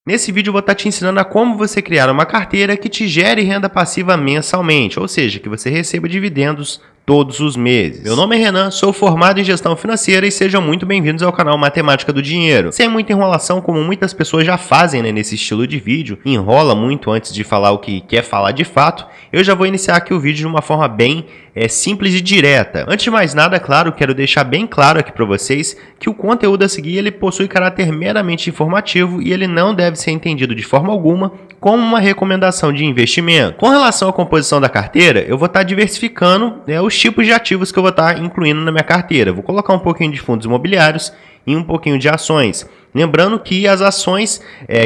Nesse vídeo eu vou estar te ensinando a como você criar uma carteira que te gere renda passiva mensalmente, ou seja, que você receba dividendos todos os meses. Meu nome é Renan, sou formado em gestão financeira e sejam muito bem-vindos ao canal Matemática do Dinheiro. Sem muita enrolação, como muitas pessoas já fazem nesse estilo de vídeo, enrola muito antes de falar o que quer falar de fato, eu já vou iniciar aqui o vídeo de uma forma bem simples e direta. Antes de mais nada, claro, quero deixar bem claro aqui para vocês que o conteúdo a seguir ele possui caráter meramente informativo e ele não deve ser entendido de forma alguma como uma recomendação de investimento. Com relação à composição da carteira, eu vou estar diversificando os tipos de ativos que eu vou estar incluindo na minha carteira. Vou colocar um pouquinho de fundos imobiliários e um pouquinho de ações. Lembrando que as ações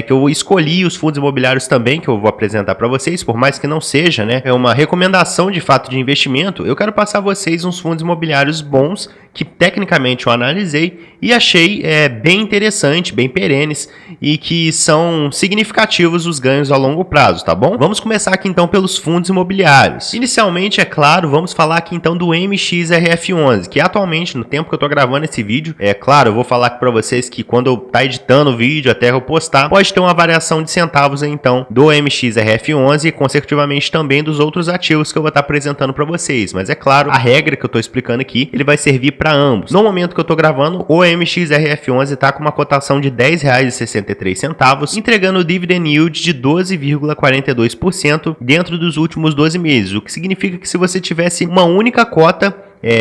que eu escolhi, os fundos imobiliários também, que eu vou apresentar para vocês, por mais que não seja uma recomendação de fato de investimento, eu quero passar a vocês uns fundos imobiliários bons, que tecnicamente eu analisei e achei bem interessante, bem perenes e que são significativos os ganhos a longo prazo, tá bom? Vamos começar aqui então pelos fundos imobiliários. Inicialmente, é claro, vamos falar aqui então do MXRF11, que atualmente, no tempo que eu tô gravando esse vídeo, claro, eu vou falar aqui para vocês que quando eu tá editando o vídeo até eu postar, pode ter uma variação de centavos então do MXRF11 e consecutivamente também dos outros ativos que eu vou estar apresentando para vocês, mas é claro, a regra que eu tô explicando aqui, ele vai servir para ambos. No momento que eu tô gravando, o MXRF11 tá com uma cotação de R$ 10,63, entregando dividend yield de 12,42% dentro dos últimos 12 meses, o que significa que se você tivesse uma única cota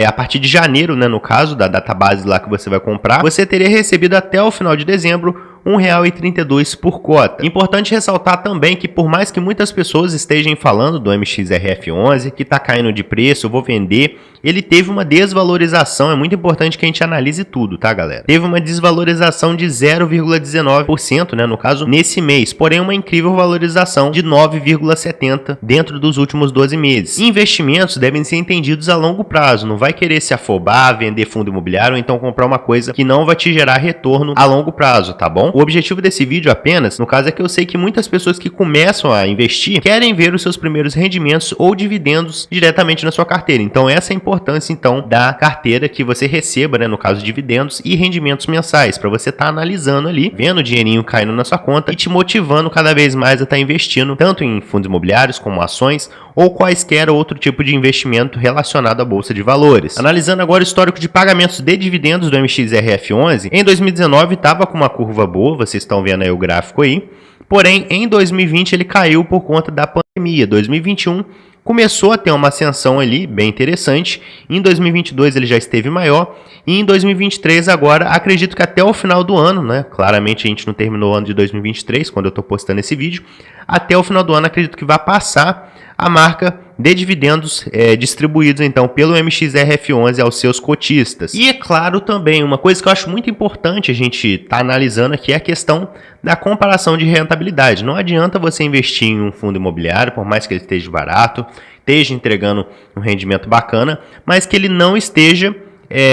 a partir de janeiro, no caso da database lá que você vai comprar, você teria recebido até o final de dezembro R$ 1,32 por cota. Importante ressaltar também que por mais que muitas pessoas estejam falando do MXRF11, que está caindo de preço, eu vou vender, ele teve uma desvalorização, é muito importante que a gente analise tudo, tá galera? Teve uma desvalorização de 0,19%, no caso, nesse mês, porém uma incrível valorização de 9,70% dentro dos últimos 12 meses. Investimentos devem ser entendidos a longo prazo, não vai querer se afobar, vender fundo imobiliário ou então comprar uma coisa que não vai te gerar retorno a longo prazo, tá bom? O objetivo desse vídeo apenas, no caso, é que eu sei que muitas pessoas que começam a investir querem ver os seus primeiros rendimentos ou dividendos diretamente na sua carteira. Então essa é a importância então da carteira que você receba, no caso dividendos e rendimentos mensais, para você estar analisando ali, vendo o dinheirinho caindo na sua conta e te motivando cada vez mais a estar investindo tanto em fundos imobiliários como ações ou quaisquer outro tipo de investimento relacionado à bolsa de valores. Analisando agora o histórico de pagamentos de dividendos do MXRF11, em 2019 estava com uma curva boa, vocês estão vendo aí o gráfico aí, porém em 2020 ele caiu por conta da pandemia. 2021 começou a ter uma ascensão ali bem interessante, em 2022 ele já esteve maior e em 2023 agora, acredito que até o final do ano, claramente a gente não terminou o ano de 2023 quando eu estou postando esse vídeo, até o final do ano acredito que vai passar a marca de dividendos distribuídos então pelo MXRF11 aos seus cotistas. E é claro também, uma coisa que eu acho muito importante a gente tá analisando aqui é a questão da comparação de rentabilidade. Não adianta você investir em um fundo imobiliário, por mais que ele esteja barato, esteja entregando um rendimento bacana, mas que ele não esteja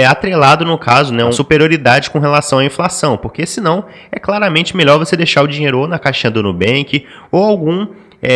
atrelado, no caso, uma superioridade com relação à inflação, porque senão é claramente melhor você deixar o dinheiro ou na caixinha do Nubank ou algum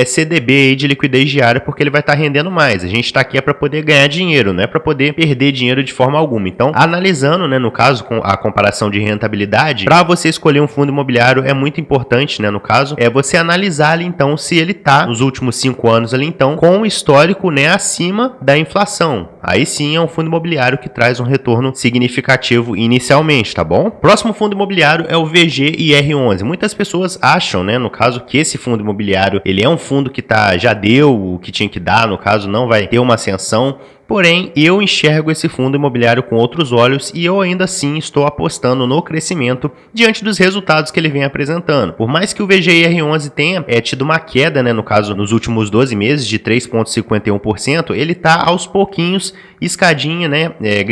CDB aí de liquidez diária, porque ele vai estar rendendo mais. A gente está aqui para poder ganhar dinheiro, não é para poder perder dinheiro de forma alguma. Então, analisando, no caso, com a comparação de rentabilidade, para você escolher um fundo imobiliário é muito importante, no caso, você analisar ali, então, se ele está nos últimos 5 anos ali, então, com o histórico, acima da inflação. Aí sim é um fundo imobiliário que traz um retorno significativo inicialmente, tá bom? Próximo fundo imobiliário é o VGIR11. Muitas pessoas acham, no caso, que esse fundo imobiliário, ele é um fundo que já deu o que tinha que dar, no caso não vai ter uma ascensão, porém eu enxergo esse fundo imobiliário com outros olhos e eu ainda assim estou apostando no crescimento diante dos resultados que ele vem apresentando. Por mais que o VGIR11 tenha tido uma queda, no caso nos últimos 12 meses de 3,51%, ele está aos pouquinhos, escadinha,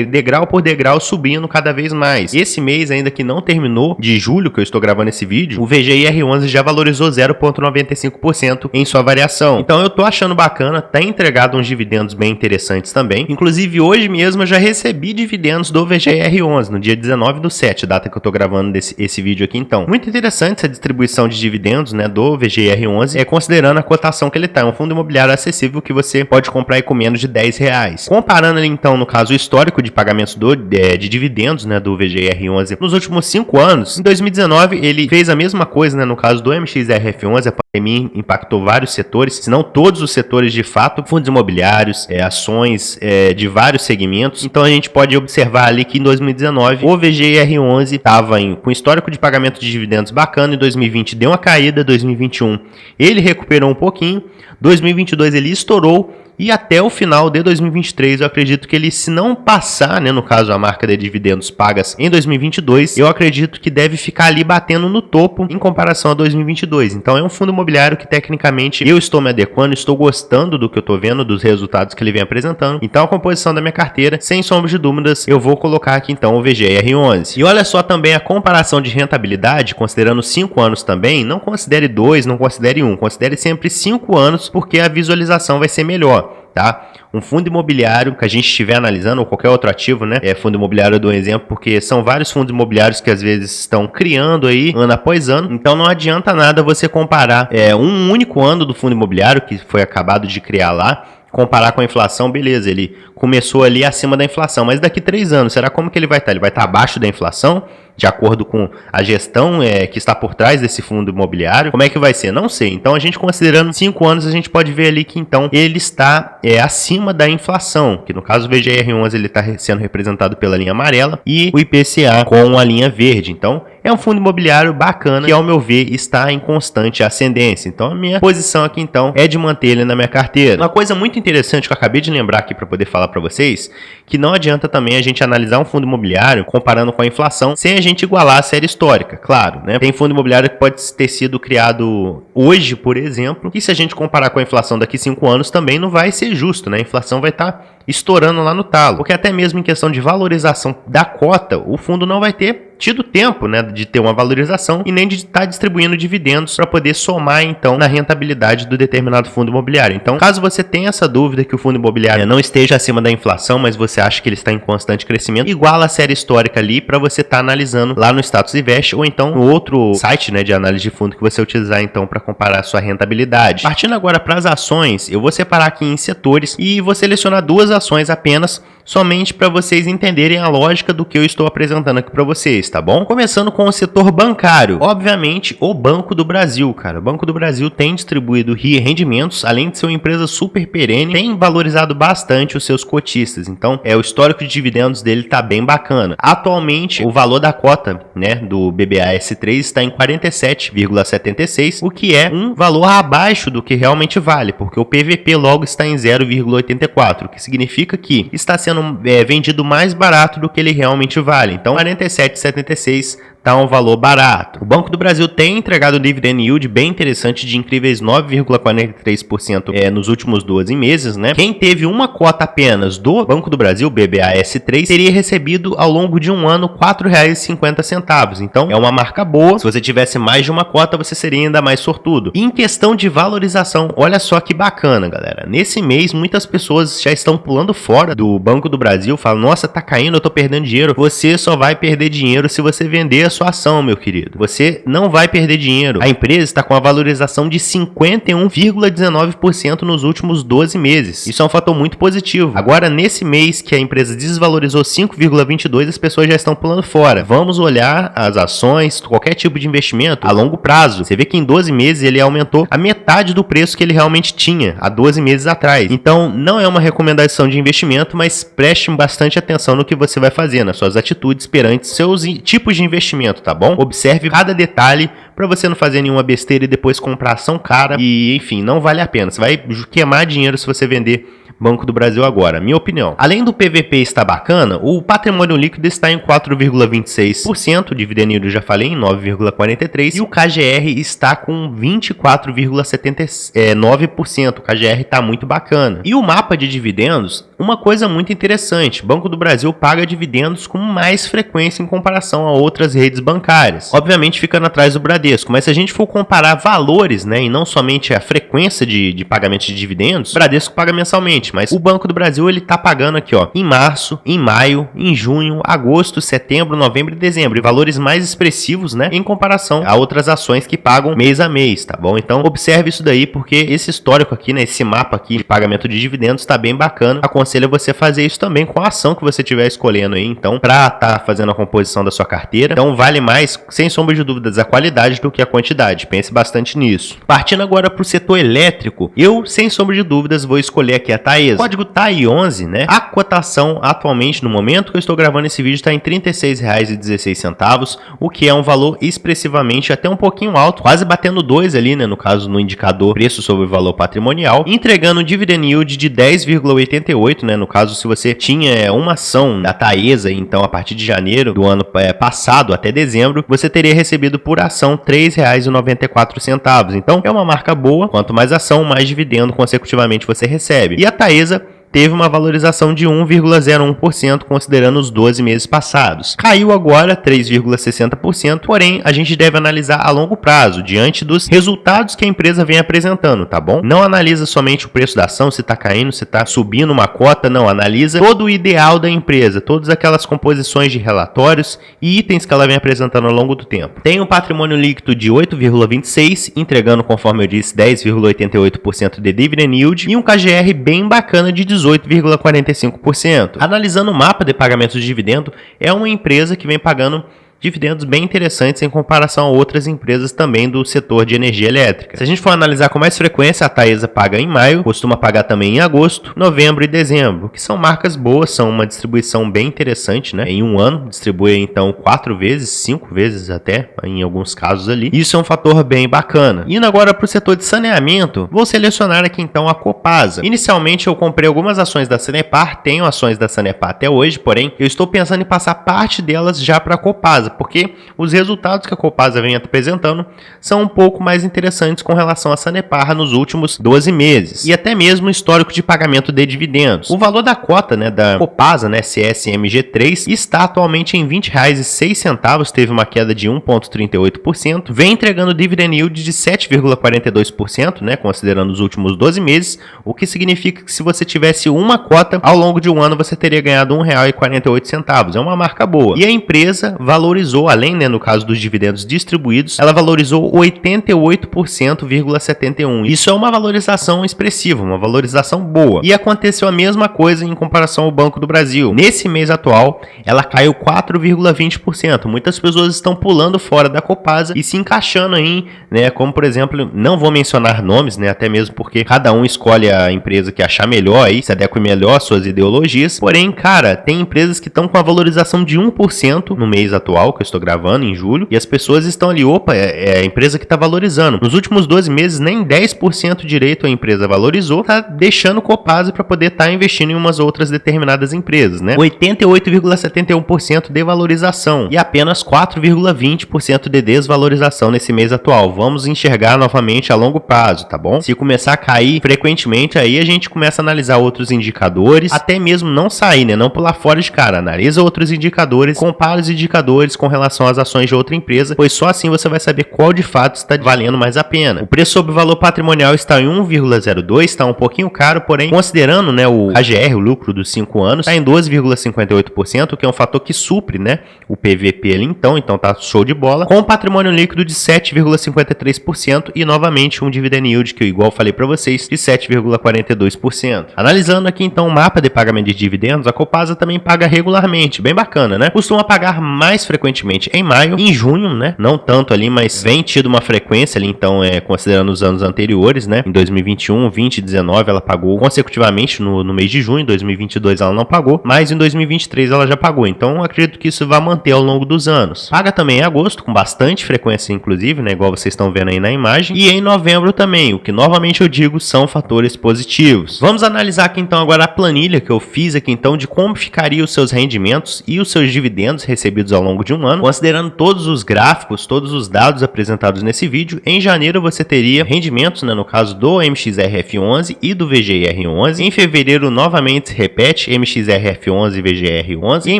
degrau por degrau subindo cada vez mais. Esse mês ainda que não terminou, de julho que eu estou gravando esse vídeo, o VGIR11 já valorizou 0,95% em sua variação. Então eu tô achando bacana, tá entregado uns dividendos bem interessantes também. também. Inclusive, hoje mesmo eu já recebi dividendos do VGR11, no dia 19/7, data que eu tô gravando esse vídeo aqui então. Muito interessante essa distribuição de dividendos, né, do VGR11, considerando a cotação que ele tá. É um fundo imobiliário acessível que você pode comprar aí com menos de R$10. Comparando ali então, no caso, o histórico de pagamentos de dividendos, né, do VGR11 nos últimos 5 anos, em 2019 ele fez a mesma coisa, né, no caso do MXRF11, a pandemia impactou vários setores, se não todos os setores de fato, fundos imobiliários, ações de vários segmentos. Então a gente pode observar ali que em 2019 o VGR11 estava com histórico de pagamento de dividendos bacana, em 2020 deu uma caída, 2021 ele recuperou um pouquinho, 2022 ele estourou, e até o final de 2023, eu acredito que ele, se não passar, né, no caso a marca de dividendos pagas em 2022, eu acredito que deve ficar ali batendo no topo em comparação a 2022. Então é um fundo imobiliário que tecnicamente eu estou me adequando, estou gostando do que eu estou vendo, dos resultados que ele vem apresentando. Então a composição da minha carteira, sem sombra de dúvidas, eu vou colocar aqui então o VGR11. E olha só também a comparação de rentabilidade, considerando 5 anos também, não considere 2, não considere 1, considere sempre 5 anos, porque a visualização vai ser melhor. Tá? Um fundo imobiliário que a gente estiver analisando, ou qualquer outro ativo, né? Fundo imobiliário eu dou um exemplo, porque são vários fundos imobiliários que às vezes estão criando aí ano após ano, então não adianta nada você comparar um único ano do fundo imobiliário que foi acabado de criar lá, comparar com a inflação, beleza, ele começou ali acima da inflação, mas daqui 3 anos, será como que ele vai estar? Ele vai estar abaixo da inflação, de acordo com a gestão que está por trás desse fundo imobiliário? Como é que vai ser? Não sei. Então, a gente considerando 5 anos, a gente pode ver ali que então ele está acima da inflação, que no caso o VGR11 ele está sendo representado pela linha amarela e o IPCA com a linha verde. Então, é um fundo imobiliário bacana que, ao meu ver, está em constante ascendência. Então, a minha posição aqui, então, é de manter ele na minha carteira. Uma coisa muito interessante que eu acabei de lembrar aqui para poder falar para vocês, que não adianta também a gente analisar um fundo imobiliário comparando com a inflação, sem a gente igualar a série histórica, claro, né? Tem fundo imobiliário que pode ter sido criado hoje, por exemplo, e se a gente comparar com a inflação daqui 5 anos, também não vai ser justo, né? A inflação vai estar estourando lá no talo, porque até mesmo em questão de valorização da cota, o fundo não vai ter tido tempo, né, de ter uma valorização e nem de estar distribuindo dividendos para poder somar então na rentabilidade do determinado fundo imobiliário. Então, caso você tenha essa dúvida que o fundo imobiliário não esteja acima da inflação, mas você acha que ele está em constante crescimento, iguala a série histórica ali para você estar analisando lá no Status Invest ou então no outro site, né, de análise de fundo que você utilizar então para comparar a sua rentabilidade. Partindo agora para as ações, eu vou separar aqui em setores e vou selecionar 2 ações apenas, somente para vocês entenderem a lógica do que eu estou apresentando aqui para vocês, tá bom? Começando com o setor bancário. Obviamente, o Banco do Brasil, cara. O Banco do Brasil tem distribuído rendimentos, além de ser uma empresa super perene, tem valorizado bastante os seus cotistas. Então, o histórico de dividendos dele tá bem bacana. Atualmente, o valor da cota, né, do BBAS3 está em 47,76, o que é um valor abaixo do que realmente vale, porque o PVP logo está em 0,84, o que significa que está sendo vendido mais barato do que ele realmente vale. Então, 47,76 está um valor barato. O Banco do Brasil tem entregado um dividend yield bem interessante de incríveis 9,43% nos últimos 12 meses, né? Quem teve uma cota apenas do Banco do Brasil, BBAS3, teria recebido ao longo de um ano R$ 4,50. Então, é uma marca boa. Se você tivesse mais de uma cota, você seria ainda mais sortudo. E em questão de valorização, olha só que bacana, galera. Nesse mês, muitas pessoas já estão pulando fora do Banco do Brasil, falam, nossa, tá caindo, eu tô perdendo dinheiro. Você só vai perder dinheiro se você vender a sua ação, meu querido. Você não vai perder dinheiro. A empresa está com a valorização de 51,19% nos últimos 12 meses. Isso é um fator muito positivo. Agora, nesse mês que a empresa desvalorizou 5,22%, as pessoas já estão pulando fora. Vamos olhar as ações, qualquer tipo de investimento a longo prazo. Você vê que em 12 meses ele aumentou a metade do preço que ele realmente tinha há 12 meses atrás. Então, não é uma recomendação de investimento, mas preste bastante atenção no que você vai fazer, nas suas atitudes perante seus tipos de investimento, tá bom? Observe cada detalhe para você não fazer nenhuma besteira e depois comprar ação cara e, enfim, não vale a pena. Você vai queimar dinheiro se você vender Banco do Brasil agora, minha opinião. Além do PVP estar bacana, o patrimônio líquido está em 4,26%, o dividend yield eu já falei, em 9,43%, e o KGR está com 24,79%. O KGR está muito bacana. E o mapa de dividendos, uma coisa muito interessante, Banco do Brasil paga dividendos com mais frequência em comparação a outras redes bancárias. Obviamente ficando atrás do Bradesco. Bradesco, mas se a gente for comparar valores, né, e não somente a frequência de pagamento de dividendos, o Bradesco paga mensalmente, mas o Banco do Brasil ele tá pagando aqui, ó, em março, em maio, em junho, agosto, setembro, novembro e dezembro, e valores mais expressivos, né, em comparação a outras ações que pagam mês a mês, tá bom? Então observe isso daí, porque esse histórico aqui, né, esse mapa aqui de pagamento de dividendos tá bem bacana. Aconselho você fazer isso também com a ação que você estiver escolhendo aí, então, para tá fazendo a composição da sua carteira. Então vale mais, sem sombra de dúvidas, a qualidade do que a quantidade. Pense bastante nisso. Partindo agora para o setor elétrico, eu, sem sombra de dúvidas, vou escolher aqui a Taesa. Código TAI11, né? A cotação atualmente, no momento que eu estou gravando esse vídeo, está em R$ 36,16, o que é um valor expressivamente até um pouquinho alto, quase batendo 2 ali, né? No caso, no indicador preço sobre valor patrimonial, entregando um dividend yield de 10,88, né? No caso, se você tinha uma ação da Taesa, então a partir de janeiro do ano passado até dezembro, você teria recebido por ação R$ 3,94. Então, é uma marca boa. Quanto mais ação, mais dividendo consecutivamente você recebe. E a Taesa teve uma valorização de 1,01% considerando os 12 meses passados. Caiu agora 3,60%, porém a gente deve analisar a longo prazo, diante dos resultados que a empresa vem apresentando, tá bom? Não analisa somente o preço da ação, se está caindo, se está subindo uma cota, não. Analisa todo o ideal da empresa, todas aquelas composições de relatórios e itens que ela vem apresentando ao longo do tempo. Tem um patrimônio líquido de 8,26, entregando, conforme eu disse, 10,88% de dividend yield e um KGR bem bacana de 18,45%. Analisando o mapa de pagamento de dividendo, é uma empresa que vem pagando dividendos bem interessantes em comparação a outras empresas também do setor de energia elétrica. Se a gente for analisar com mais frequência, a Taesa paga em maio, costuma pagar também em agosto, novembro e dezembro, que são marcas boas, são uma distribuição bem interessante, né? Em um ano, distribui então 4 vezes, 5 vezes até, em alguns casos ali. Isso é um fator bem bacana. Indo agora para o setor de saneamento, vou selecionar aqui então a Copasa. Inicialmente eu comprei algumas ações da Sanepar, tenho ações da Sanepar até hoje, porém eu estou pensando em passar parte delas já para a Copasa, porque os resultados que a Copasa vem apresentando são um pouco mais interessantes com relação à Sanepar nos últimos 12 meses e até mesmo histórico de pagamento de dividendos. O valor da cota, né, da Copasa, né, CSMG3, está atualmente em R$ 20,06, teve uma queda de 1,38%, vem entregando dividend yield de 7,42%, né, considerando os últimos 12 meses, o que significa que se você tivesse uma cota ao longo de um ano você teria ganhado R$ 1,48. É uma marca boa. E a empresa valorizou, além, né, no caso dos dividendos distribuídos, ela valorizou 88,71%. Isso é uma valorização expressiva, uma valorização boa. E aconteceu a mesma coisa em comparação ao Banco do Brasil. Nesse mês atual, ela caiu 4,20%. Muitas pessoas estão pulando fora da Copasa e se encaixando aí, né, como por exemplo, não vou mencionar nomes, né, até mesmo porque cada um escolhe a empresa que achar melhor aí, se adequa melhor às suas ideologias. Porém, cara, tem empresas que estão com a valorização de 1% no mês atual, que eu estou gravando em julho, e as pessoas estão ali, opa, é a empresa que está valorizando. Nos últimos 12 meses, nem 10% direito a empresa valorizou, tá deixando Copasa para poder estar investindo em umas outras determinadas empresas, né? 88,71% de valorização e apenas 4,20% de desvalorização nesse mês atual. Vamos enxergar novamente a longo prazo, tá bom? Se começar a cair frequentemente, aí a gente começa a analisar outros indicadores, até mesmo não sair, né? Não pular fora de cara, analisa outros indicadores, compara os indicadores com relação às ações de outra empresa, pois só assim você vai saber qual de fato está valendo mais a pena. O preço sobre valor patrimonial está em 1,02, está um pouquinho caro, porém, considerando, né, o KGR, o lucro dos 5 anos, está em 12,58%, que é um fator que supre, né, o PVP ali então tá show de bola, com um patrimônio líquido de 7,53% e novamente um dividend yield, que eu igual falei para vocês, de 7,42%. Analisando aqui então o mapa de pagamento de dividendos, a Copasa também paga regularmente, bem bacana, né? Costuma pagar mais frequentemente em maio, em junho, né? Não tanto ali, mas vem tido uma frequência ali, então, considerando os anos anteriores, né? Em 2021, 20 e 19 ela pagou consecutivamente no mês de junho, em 2022 ela não pagou, mas em 2023 ela já pagou, então acredito que isso vai manter ao longo dos anos. Paga também em agosto, com bastante frequência inclusive, né? Igual vocês estão vendo aí na imagem, e em novembro também, o que novamente eu digo são fatores positivos. Vamos analisar aqui então agora a planilha que eu fiz aqui então de como ficaria os seus rendimentos e os seus dividendos recebidos ao longo de de um ano. Considerando todos os gráficos, todos os dados apresentados nesse vídeo, em janeiro você teria rendimentos, né, no caso do MXRF11 e do VGR11. Em fevereiro, novamente repete MXRF11 e VGR11. E em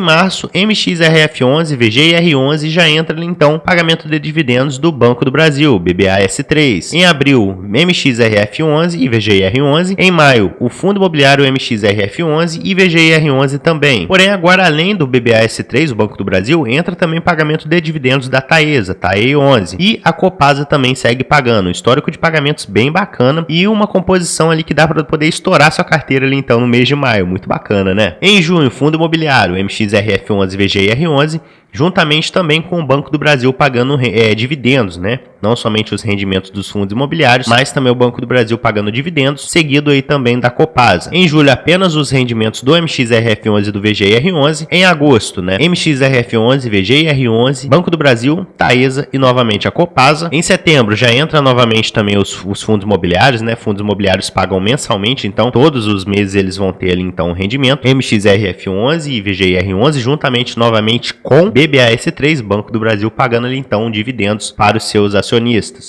março, MXRF11 e VGR11 já entra ali, então, pagamento de dividendos do Banco do Brasil, BBAS3. Em abril, MXRF11 e VGR11. Em maio, o Fundo Imobiliário MXRF11 e VGR11 também. Porém, agora além do BBAS3, o Banco do Brasil, entra também pagamento de dividendos da Taesa, TAE11. E a Copasa também segue pagando. Um histórico de pagamentos bem bacana e uma composição ali que dá para poder estourar sua carteira ali então no mês de maio. Muito bacana, né? Em junho, Fundo Imobiliário MXRF11 e VGR11, juntamente também com o Banco do Brasil pagando dividendos, né? Não somente os rendimentos dos fundos imobiliários, mas também o Banco do Brasil pagando dividendos, seguido aí também da Copasa. Em julho, apenas os rendimentos do MXRF11 e do VGR11. Em agosto, né? MXRF11, VGR11, Banco do Brasil, Taesa e novamente a Copasa. Em setembro, já entra novamente também os fundos imobiliários, né? Fundos imobiliários pagam mensalmente, então todos os meses eles vão ter ali então um rendimento. MXRF11 e VGR11, juntamente novamente com BBAS3, Banco do Brasil, pagando ali então dividendos para os seus acionistas.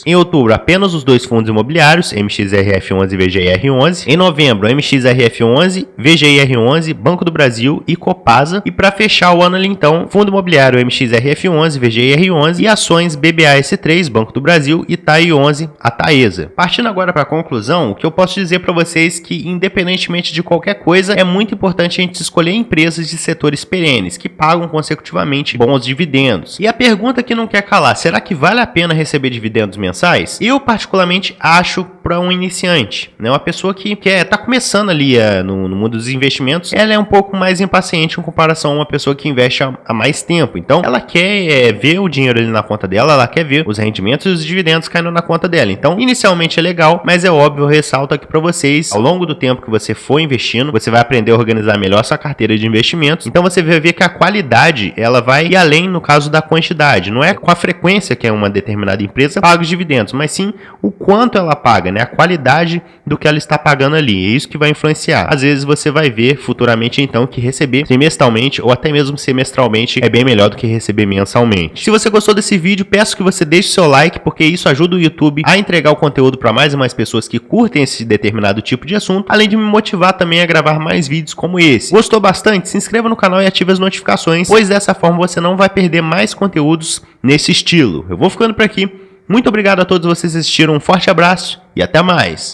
Em outubro, apenas os dois fundos imobiliários, MXRF11 e VGR11. Em novembro, MXRF11, VGR11, Banco do Brasil e Copasa. E para fechar o ano ali então, fundo imobiliário MXRF11, VGR11 e ações BBAS3, Banco do Brasil e TAE11, a Taesa. Partindo agora para a conclusão, o que eu posso dizer para vocês é que, independentemente de qualquer coisa, é muito importante a gente escolher empresas de setores perenes, que pagam consecutivamente bons dividendos. E a pergunta que não quer calar, será que vale a pena receber dividendos mensais? Eu particularmente acho para um iniciante, né? Uma pessoa que tá começando ali no mundo dos investimentos, ela é um pouco mais impaciente em comparação a uma pessoa que investe há mais tempo. Então ela quer ver o dinheiro ali na conta dela, ela quer ver os rendimentos e os dividendos caindo na conta dela. Então inicialmente é legal, mas é óbvio, eu ressalto aqui para vocês, ao longo do tempo que você for investindo, você vai aprender a organizar melhor sua carteira de investimentos. Então você vai ver que a qualidade ela vai ir além no caso da quantidade. Não é com a frequência que uma determinada empresa paga os dividendos, mas sim o quanto ela paga, né? A qualidade do que ela está pagando ali. É isso que vai influenciar. Às vezes você vai ver futuramente então que receber trimestralmente ou até mesmo semestralmente é bem melhor do que receber mensalmente. Se você gostou desse vídeo, peço que você deixe seu like, porque isso ajuda o YouTube a entregar o conteúdo para mais e mais pessoas que curtem esse determinado tipo de assunto, além de me motivar também a gravar mais vídeos como esse. Gostou bastante? Se inscreva no canal e ative as notificações, pois dessa forma você não vai perder mais conteúdos nesse estilo. Eu vou ficando por aqui. Muito obrigado a todos vocês que assistiram, um forte abraço e até mais!